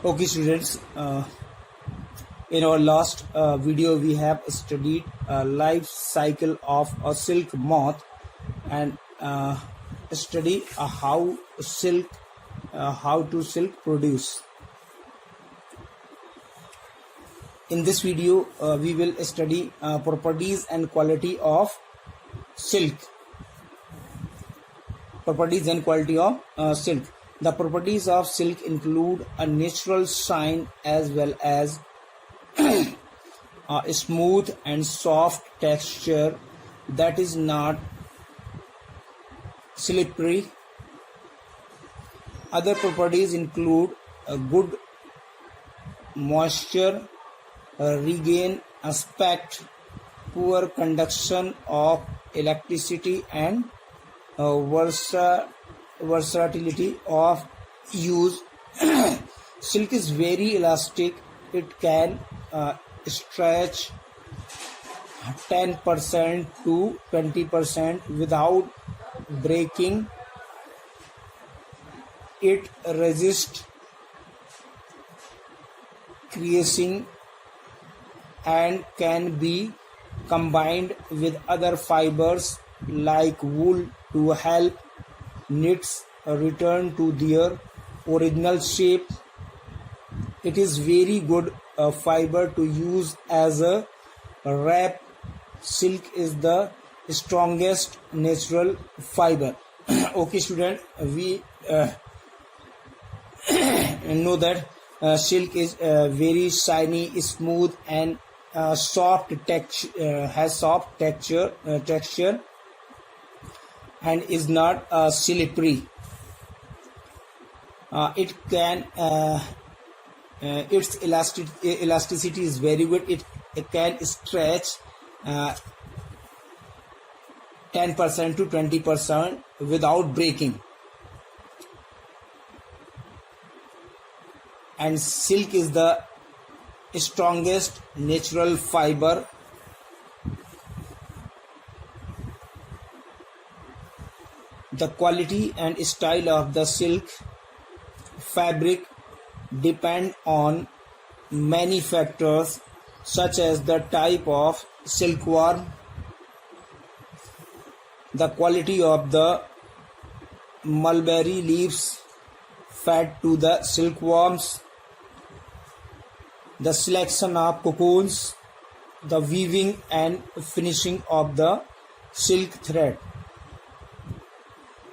Okay, students. In our last video, we have studied life cycle of a silk moth and study how to silk produce. In this video, we will study properties and quality of silk. Properties and quality of silk. The properties of silk include a natural shine as well as a smooth and soft texture that is not slippery. Other properties include a good moisture regain aspect, poor conduction of electricity, and versatility of use. Silk is very elastic. It can stretch 10% to 20% without breaking. It resists creasing and can be combined with other fibers like wool to help knits return to their original shape. It is very good fiber to use as a wrap. Silk is the strongest natural fiber. Okay, student, we know that silk is very shiny, smooth, and soft texture. Has soft texture and is not slippery. It can its elasticity is very good. It can stretch 10% to 20% without breaking. And silk is the strongest natural fiber. The quality and style of the silk fabric depend on many factors such as the type of silkworm, the quality of the mulberry leaves fed to the silkworms, the selection of cocoons, the weaving and finishing of the silk thread.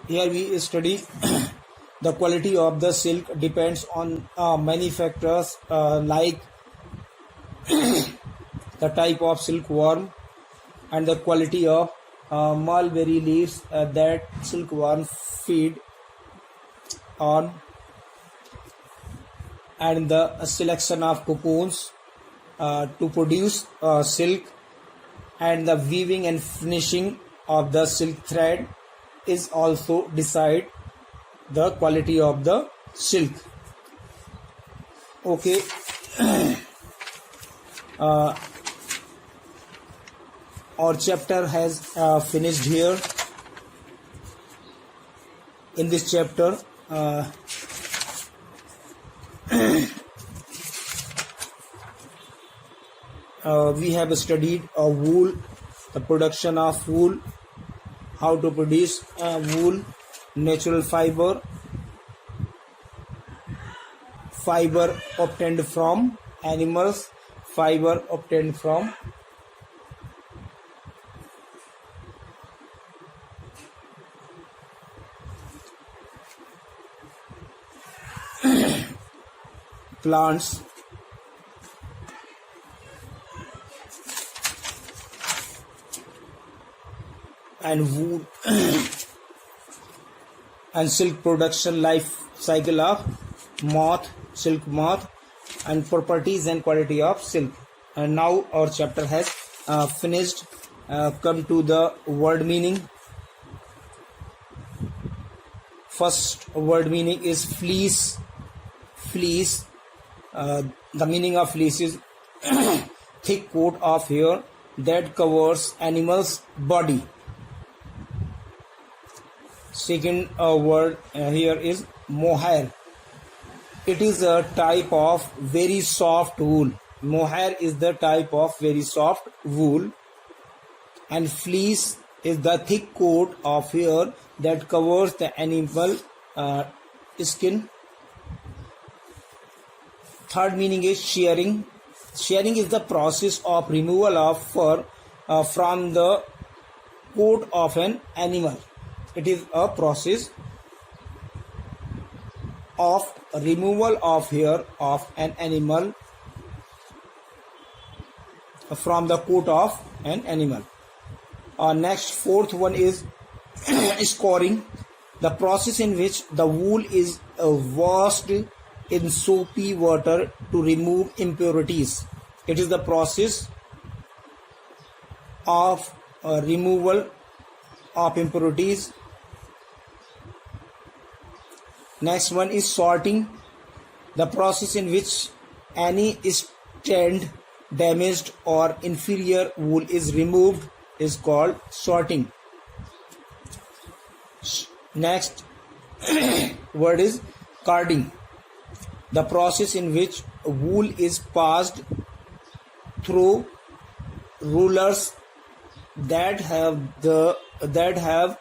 Here we study the quality of the silk depends on many factors like the type of silkworm and the quality of mulberry leaves that silkworm feed on, and the selection of cocoons to produce silk, and the weaving and finishing of the silk thread is also decide the quality of the silk. Okay. Our chapter has finished here. In this chapter we have studied wool, the production of wool, how to produce wool, natural fiber, fiber obtained from animals, fiber obtained from plants, and wool and silk production life cycle of silk moth, and properties and quality of silk. And now our chapter has finished. Come to the word meaning. First word meaning is fleece. Fleece. The meaning of fleece is thick coat of hair that covers animal's body. Second word here is mohair. It is a type of very soft wool. Mohair is the type of very soft wool, and fleece is the thick coat of hair that covers the animal skin. Third meaning is shearing. Shearing is the process of removal of fur from the coat of an animal. It is a process of removal of hair of an animal from the coat of an animal. Next, fourth one is scoring, the process in which the wool is washed in soapy water to remove impurities. It is the process of removal of impurities. Next one is sorting, the process in which any strand, damaged or inferior wool is removed is called sorting. Next word is carding, the process in which wool is passed through rulers that have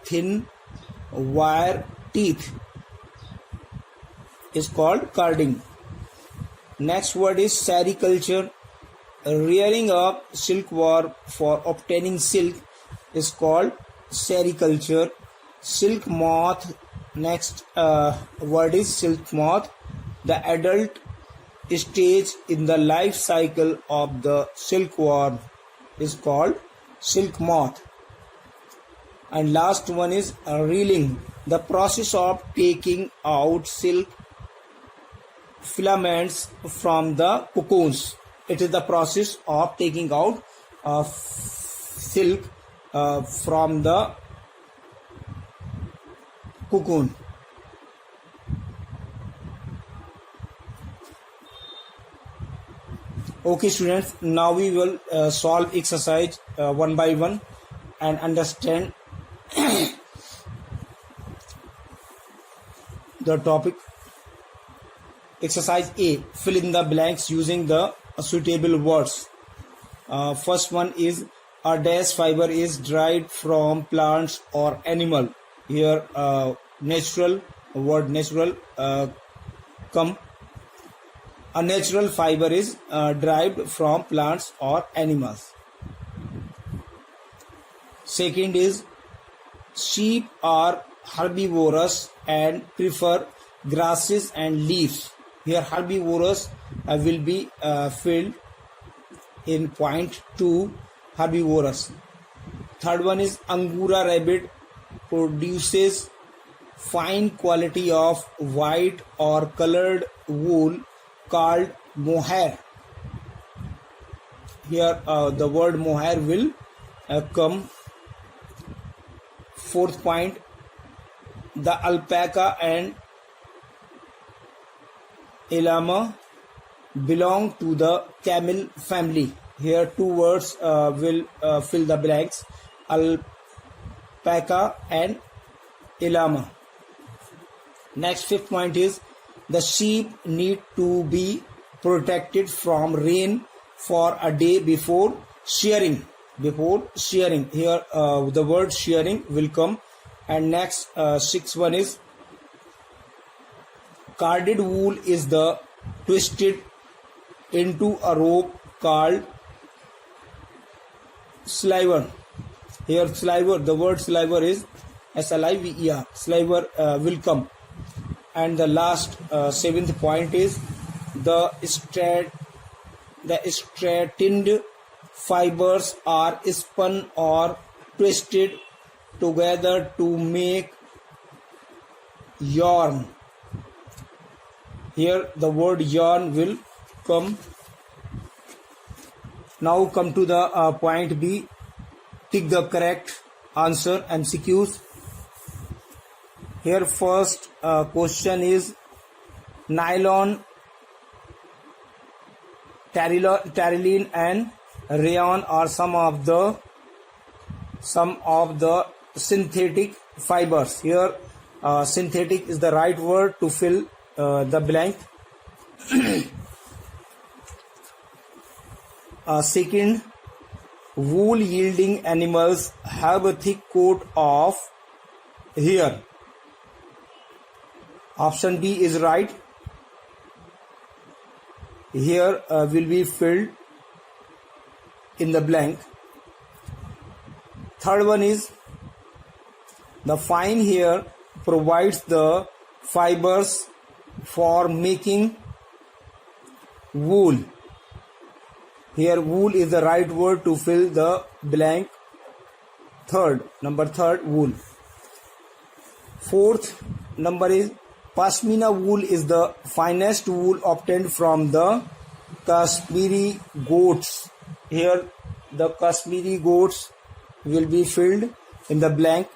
thin wire teeth is called carding. Next word is sericulture, rearing up silkworm for obtaining silk is called sericulture. Silk moth, next word is silk moth, the adult stage in the life cycle of the silkworm is called silk moth. And last one is reeling, the process of taking out silk filaments from the cocoons. It is the process of taking out silk from the cocoon. Okay students, now we will solve exercise one by one and understand the topic. Exercise A, fill in the blanks using the suitable words. First one is a dash fiber is derived from plants or animal. Here natural, word natural come. A natural fiber is derived from plants or animals. Second is sheep are herbivorous and prefer grasses and leaves. Here herbivorous will be filled in point 2, herbivorous. Third one is Angora rabbit produces fine quality of white or colored wool called mohair. Here the word mohair will come. Fourth point, the alpaca and llama belong to the camel family. Here two words will fill the blanks, alpaca and llama. Next, fifth point is the sheep need to be protected from rain for a day before shearing. Here the word shearing will come. And next sixth one is carded wool is the twisted into a rope called sliver. Here sliver, the word sliver is S-L-I-V-E-R. Sliver will come. And the last seventh point is the straightened fibers are spun or twisted together to make yarn. Here the word yarn will come. Now come to the point B. Tick the correct answer, MCQs. Here first question is nylon, terylene and rayon are some of the synthetic fibers. Here synthetic is the right word to fill the blank. Second, wool yielding animals have a thick coat of hair. Option B is right. Here will be filled in the blank. Third one is the fine hair provides the fibers for making wool. Here wool is the right word to fill the blank. Number third, wool. Fourth number is Pashmina wool is the finest wool obtained from the Kashmiri goats. Here the Kashmiri goats will be filled in the blank.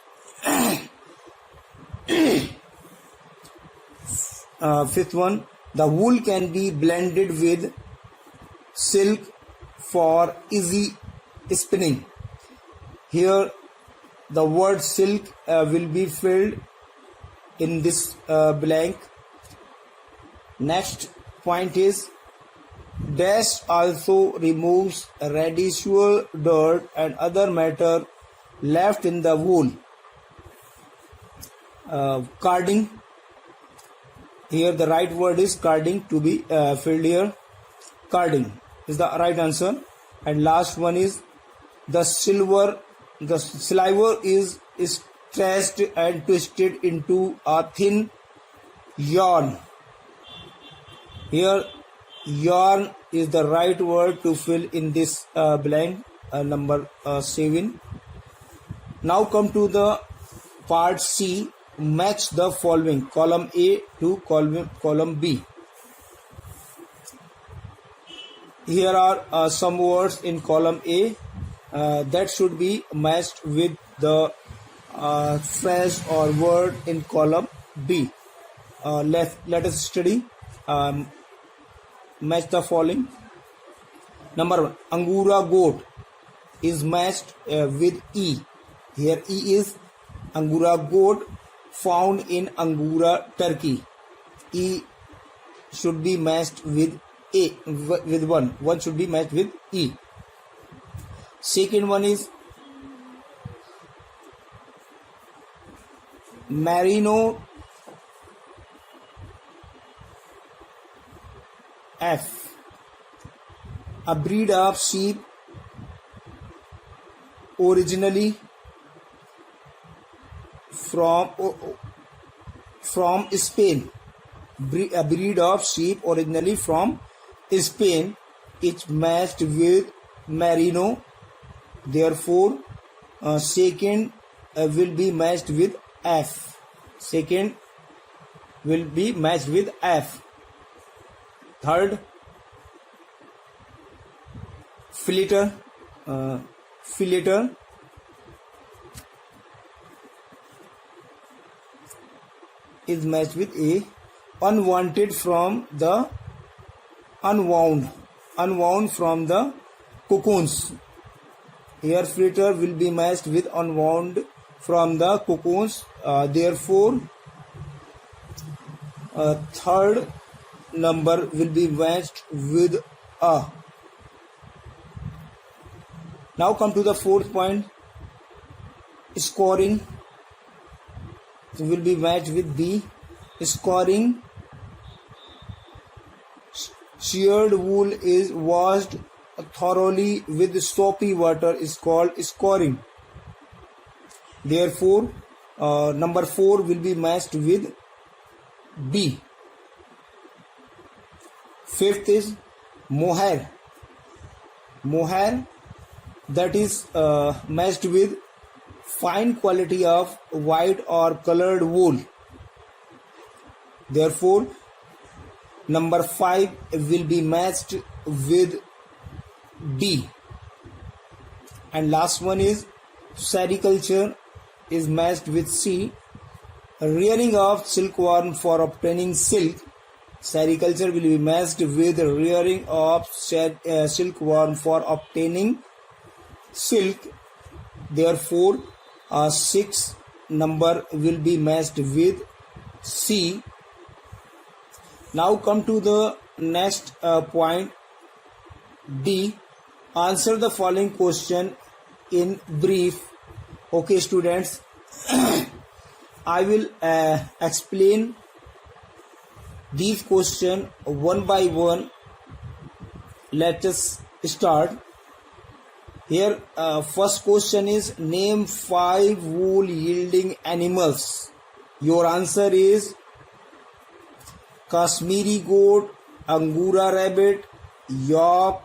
Fifth one, the wool can be blended with silk for easy spinning. Here the word silk will be filled in this blank. Next point is dash also removes residual dirt and other matter left in the wool. Carding. Here the right word is carding to be filled here. Carding is the right answer. And last one is the sliver is stretched and twisted into a thin yarn. Here yarn is the right word to fill in this blank. Number 7. Now come to the part C. Match the following, column A to column B. Here are some words in column A that should be matched with the phrase or word in column B. Let us study. Match the following. Number 1, Angora goat is matched with E. Here E is Angora goat found in Angora, Turkey. E should be matched with A, with 1. 1 should be matched with E. Second one is Merino F, a breed of sheep originally from Spain. A breed of sheep originally from Spain. It's matched with Merino. Therefore, second will be matched with F. Second will be matched with F. Third, Filleter. Filleter is matched with A. Unwanted from the unwound from the cocoons. Here filleter will be matched with unwound from the cocoons. Therefore, third number will be matched with A. Now come to the fourth point. Scoring will be matched with B. Scoring. Sheared wool is washed thoroughly with soapy water is called scoring. Therefore, number 4 will be matched with B. Fifth is mohair. Mohair, that is matched with fine quality of white or colored wool. Therefore, number 5 will be matched with D. And last one is sericulture is matched with C. Rearing of silkworm for obtaining silk. Sericulture will be matched with rearing of silkworm for obtaining silk. Therefore, 6 number will be matched with C. Now come to the next point D. Answer the following question in brief. Okay, students, I will explain these questions one by one. Let us start. Here, first question is name 5 wool yielding animals. Your answer is Kashmiri goat, Angora rabbit, yak,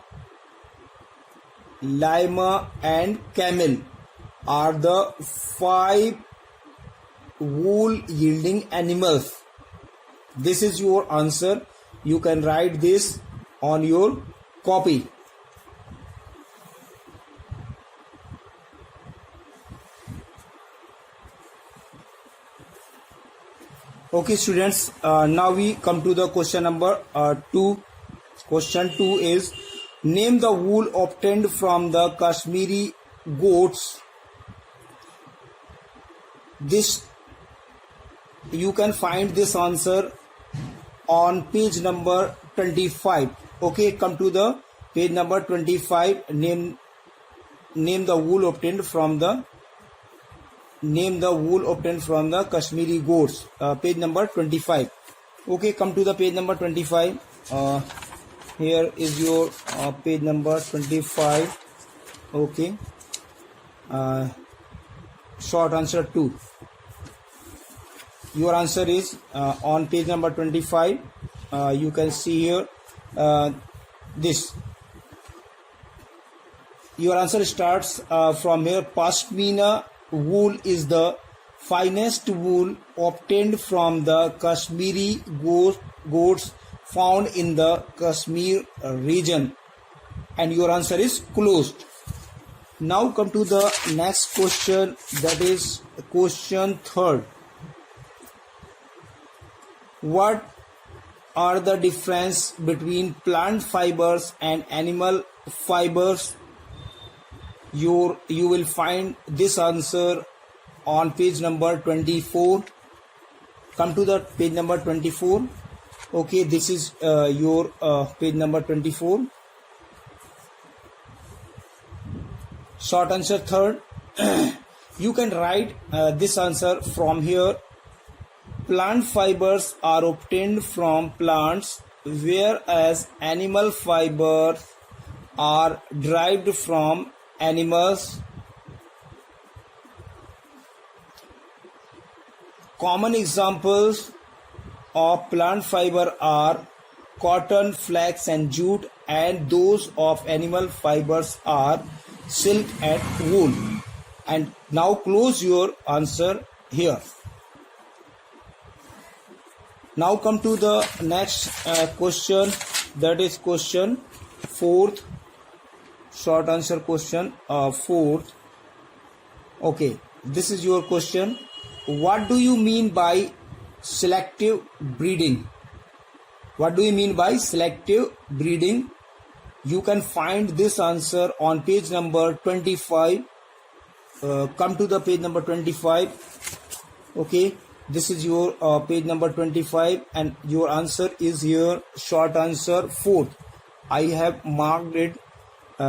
lima and camel are the 5 wool yielding animals. This is your answer. You can write this on your copy. Okay, students, now we come to the question number 2. Question 2 is name the wool obtained from the Kashmiri goats. This you can find this answer on page number 25. Okay, come to the page number 25. Name the wool obtained from the Kashmiri goats. Page number 25. Okay, come to the page number 25. Here is your page number 25. Okay. Short answer 2. Your answer is on page number 25. You can see here this. Your answer starts from here. Pashmina wool is the finest wool obtained from the Kashmiri goats found in the Kashmir region. And your answer is closed. Now come to the next question, that is question 3rd. What are the difference between plant fibers and animal fibers? You will find this answer on page number 24. Come to the page number 24. Okay, this is your page number 24. Short answer 3rd. You can write this answer from here. Plant fibers are obtained from plants, whereas animal fibers are derived from animals. Common examples of plant fiber are cotton, flax and jute, and those of animal fibers are silk and wool. And now close your answer here. Now come to the next question, that is question 4th. Short answer question 4th. Okay, this is your question. What do you mean by selective breeding? What do you mean by selective breeding? You can find this answer on page number 25. Come to the page number 25. Okay, this is your page number 25 and your answer is here. Short answer 4th. I have marked it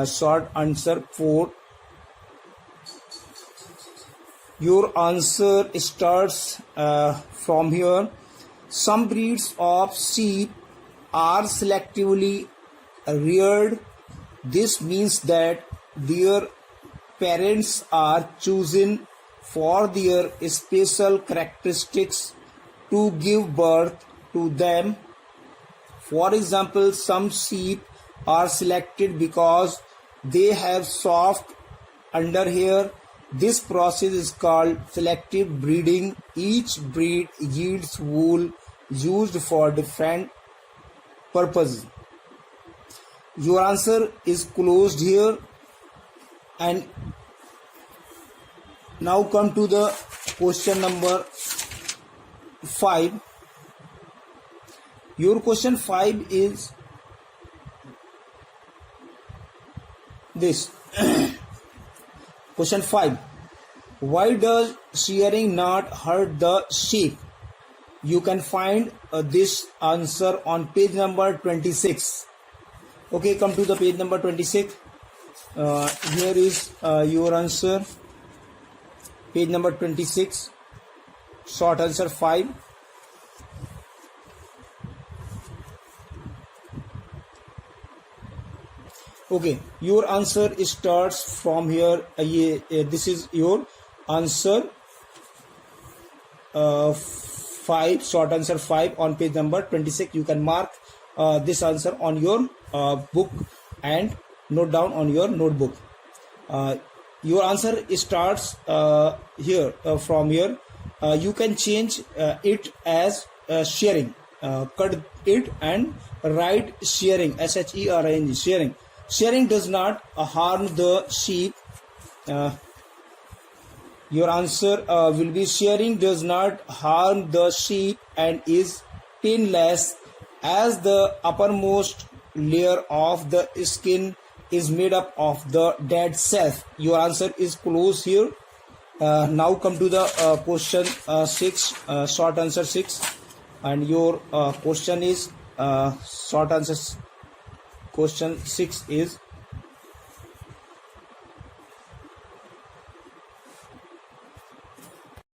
short answer 4. Your answer starts from here. Some breeds of sheep are selectively reared. This means that their parents are chosen for their special characteristics to give birth to them. For example, some sheep are selected because they have soft underhair. This process is called selective breeding. Each breed yields wool used for different purposes. Your answer is closed here. And now come to the question number 5. Your question 5 is this. Question 5. Why does shearing not hurt the sheep? You can find this answer on page number 26. Okay, come to the page number 26. Here is your answer. Page number 26. Short answer 5. Okay, your answer starts from here. This is your answer 5, short answer 5 on page number 26. You can mark this answer on your book and note down on your notebook. Your answer starts here, from here. You can change it as sharing. Cut it and write sharing, SHERING, sharing. Sharing does not harm the sheep. Your answer will be sharing does not harm the sheep and is painless, as the uppermost layer of the skin is made up of the dead cells. Your answer is close here. Now come to the question 6, short answer 6, and your question is short answer question 6 is